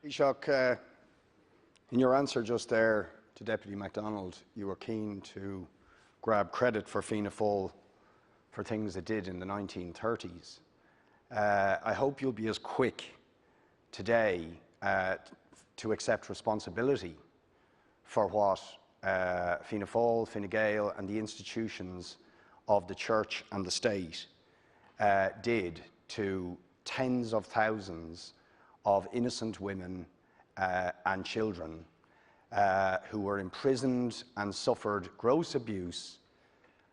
Taoiseach, in your answer just there to Deputy MacDonald, you were keen to grab credit for Fianna Fáil for things it did in the 1930s. I hope you'll be as quick today to accept responsibility for what Fianna Fáil, Fine Gael and the institutions of the Church and the State did to tens of thousands of innocent women and children who were imprisoned and suffered gross abuse,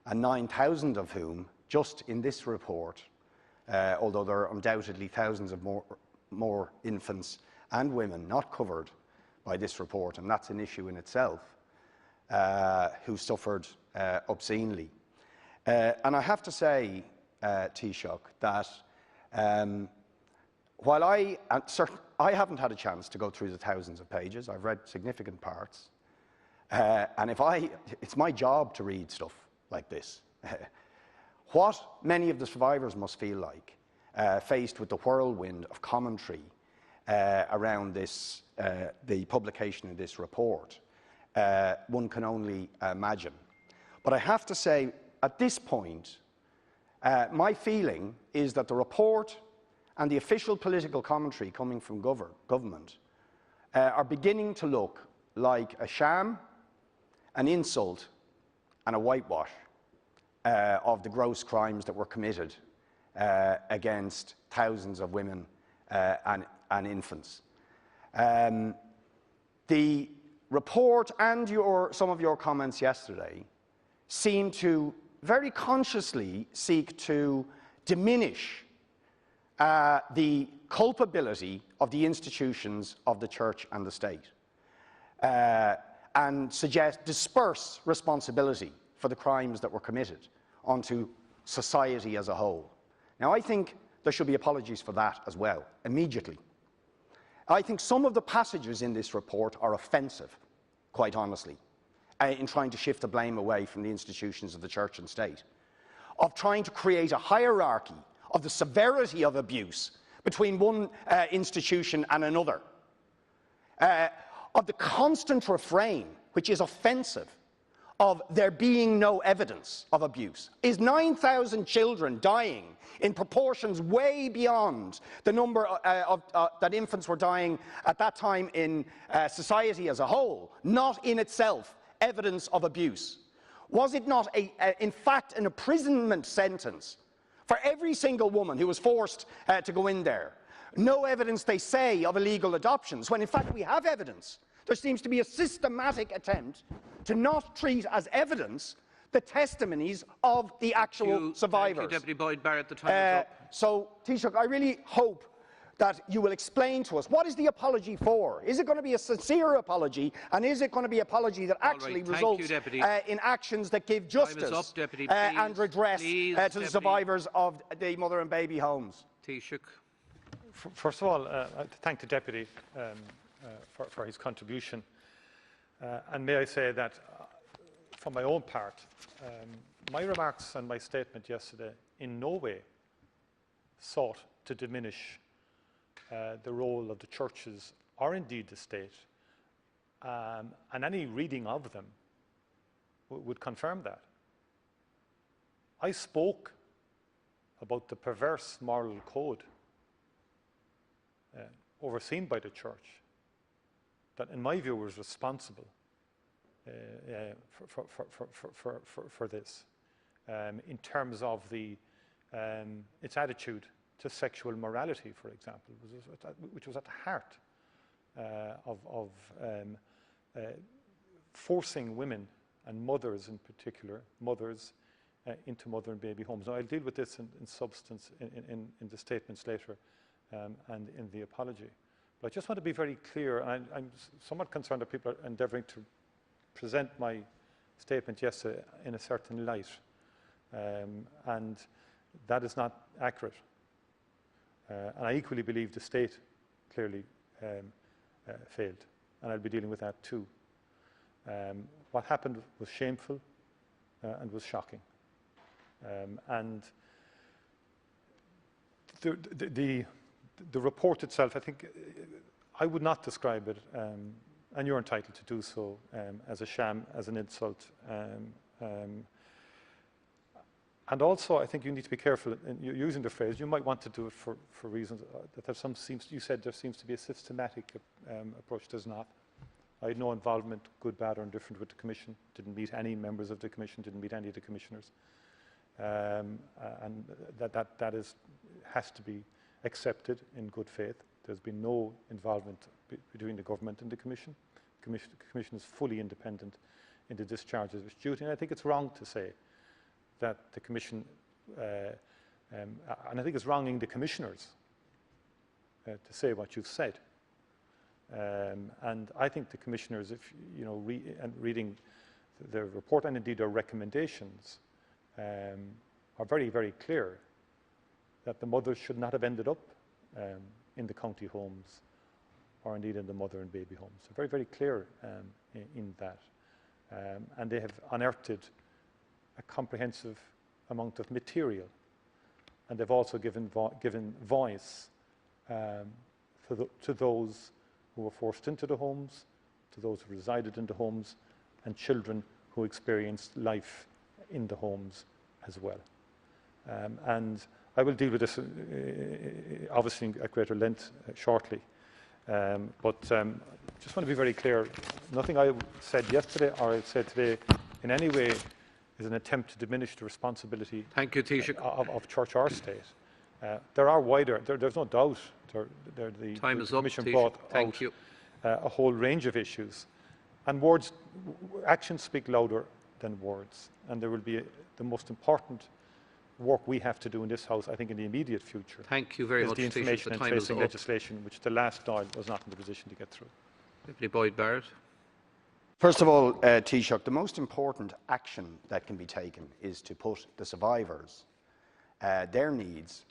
and 9,000 of whom, just in this report, although there are undoubtedly thousands of more infants and women not covered by this report, and that's an issue in itself, who suffered obscenely. And I have to say, Taoiseach, that while I haven't had a chance to go through the thousands of pages, I've read significant parts, and it's my job to read stuff like this. What many of the survivors must feel like, faced with the whirlwind of commentary around this, the publication of this report, one can only imagine. But I have to say, at this point, my feeling is that the report and the official political commentary coming from government are beginning to look like a sham, an insult and a whitewash of the gross crimes that were committed against thousands of women and infants. The report and some of your comments yesterday seem to very consciously seek to diminish the culpability of the institutions of the Church and the State, and disperse responsibility for the crimes that were committed onto society as a whole. Now, I think there should be apologies for that as well, immediately. I think some of the passages in this report are offensive, quite honestly, in trying to shift the blame away from the institutions of the Church and State, of trying to create a hierarchy of the severity of abuse between one institution and another, of the constant refrain, which is offensive, of there being no evidence of abuse. Is 9,000 children dying in proportions way beyond the number that infants were dying at that time in society as a whole, not in itself evidence of abuse? Was it not, in fact, an imprisonment sentence for every single woman who was forced to go in there? No evidence, they say, of illegal adoptions, when in fact we have evidence. There seems to be a systematic attempt to not treat as evidence the testimonies of the actual survivors. Thank you, Deputy Boyd Barrett. The time is up. So, Taoiseach, I really hope that you will explain to us, what is the apology for? Is it going to be a sincere apology, and is it going to be an apology that actually results in actions that give justice and redress to the survivors of the mother and baby homes? Taoiseach. First of all, I thank the Deputy for his contribution. And may I say that, for my own part, my remarks and my statement yesterday in no way sought to diminish the role of the churches, or indeed the state, and any reading of them would confirm that. I spoke about the perverse moral code overseen by the church that, in my view, was responsible for this, in terms of its attitude to sexual morality, for example, which was at the heart of forcing women, and mothers in particular, into mother and baby homes. Now, I'll deal with this in substance in the statements later and in the apology. But I just want to be very clear, and I'm somewhat concerned that people are endeavouring to present my statement yesterday in a certain light, and that is not accurate. And I equally believe the state clearly failed, and I'll be dealing with that too. What happened was shameful and was shocking. And the report itself, I think I would not describe it, and you're entitled to do so, as a sham, as an insult. And also, I think you need to be careful in using the phrase. You might want to do it for reasons that you said there seems to be a systematic approach. There's not. I had no involvement, good, bad, or indifferent, with the Commission. Didn't meet any members of the Commission. Didn't meet any of the commissioners. And that has to be accepted in good faith. There's been no involvement between the government and the Commission. The Commission is fully independent in the discharge of its duty. And I think it's wrong to say that the Commission, and I think it's wronging the commissioners to say what you've said. And I think the commissioners, if reading the report and indeed their recommendations, are very, very clear that the mothers should not have ended up in the county homes or indeed in the mother and baby homes. They're very, very clear in that. And they have unearthed a comprehensive amount of material. And they've also given voice to those who were forced into the homes, to those who resided in the homes, and children who experienced life in the homes as well. And I will deal with this obviously at greater length shortly. But just want to be very clear, nothing I said yesterday or I said today in any way is an attempt to diminish the responsibility Thank you, Taoiseach. of church or state. There are wider, there's no doubt, the Time is up, Commission Taoiseach. brought Thank out you. A whole range of issues. And actions speak louder than words. And there will be the most important work we have to do in this House, I think, in the immediate future. Thank you very is much, the Taoiseach. information The and time is tracing up. legislation, which the last Dáil was not in the position to get through. Deputy Boyd Barrett. First of all, Taoiseach, the most important action that can be taken is to put the survivors, their needs,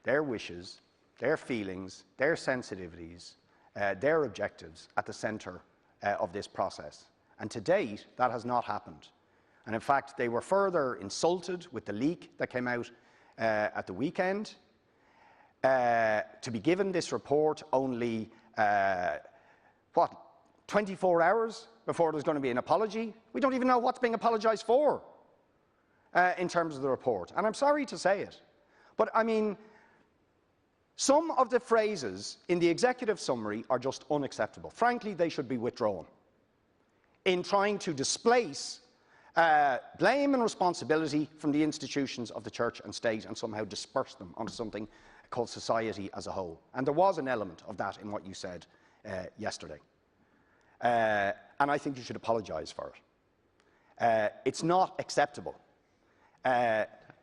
their wishes, their feelings, their sensitivities, their objectives at the centre of this process. And to date, that has not happened. And in fact, they were further insulted with the leak that came out at the weekend. To be given this report only, 24 hours before there's going to be an apology? We don't even know what's being apologised for in terms of the report. And I'm sorry to say it, but I mean, some of the phrases in the executive summary are just unacceptable. Frankly, they should be withdrawn in trying to displace blame and responsibility from the institutions of the church and state and somehow disperse them onto something called society as a whole. And there was an element of that in what you said yesterday. And I think you should apologise for it. It's not acceptable.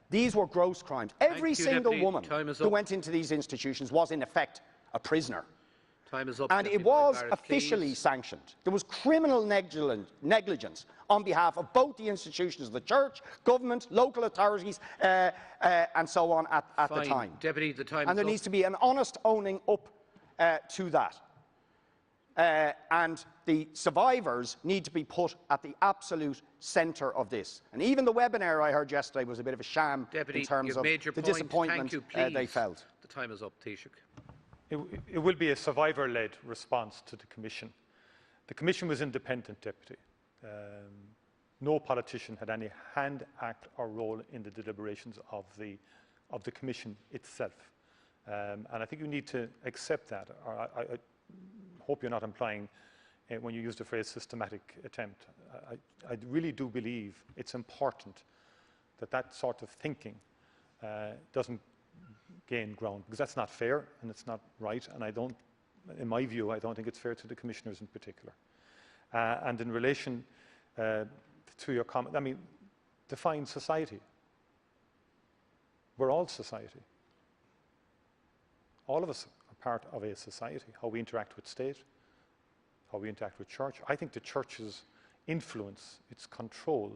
These were gross crimes. Every single woman who went into these institutions was, in effect, a prisoner. Time is up. And it was officially sanctioned. There was criminal negligence on behalf of both the institutions of the church, government, local authorities, and so on at the time. Deputy, the time and there needs to be an honest owning up to that. And the survivors need to be put at the absolute centre of this. And even the webinar I heard yesterday was a bit of a sham Deputy, in terms of the disappointment they felt. The time is up, Taoiseach. It will be a survivor-led response to the Commission. The Commission was independent, Deputy. No politician had any hand, act or role in the deliberations of the Commission itself. And I think you need to accept that. I hope you're not implying, when you use the phrase systematic attempt, I really do believe it's important that that sort of thinking doesn't gain ground, because that's not fair and it's not right, and in my view, I don't think it's fair to the commissioners in particular. And in relation to your comment, I mean, define society. We're all society. All of us are part of a society, how we interact with state, how we interact with church. I think the church's influence, its control,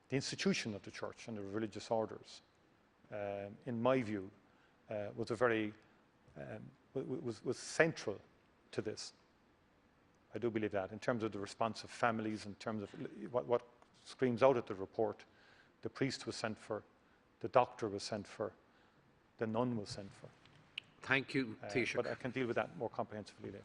the institution of the church and the religious orders, in my view, was central to this. I do believe that, in terms of the response of families, in terms of what screams out at the report. The priest was sent for, the doctor was sent for, the nun was sent for. Thank you, Taoiseach. But I can deal with that more comprehensively later.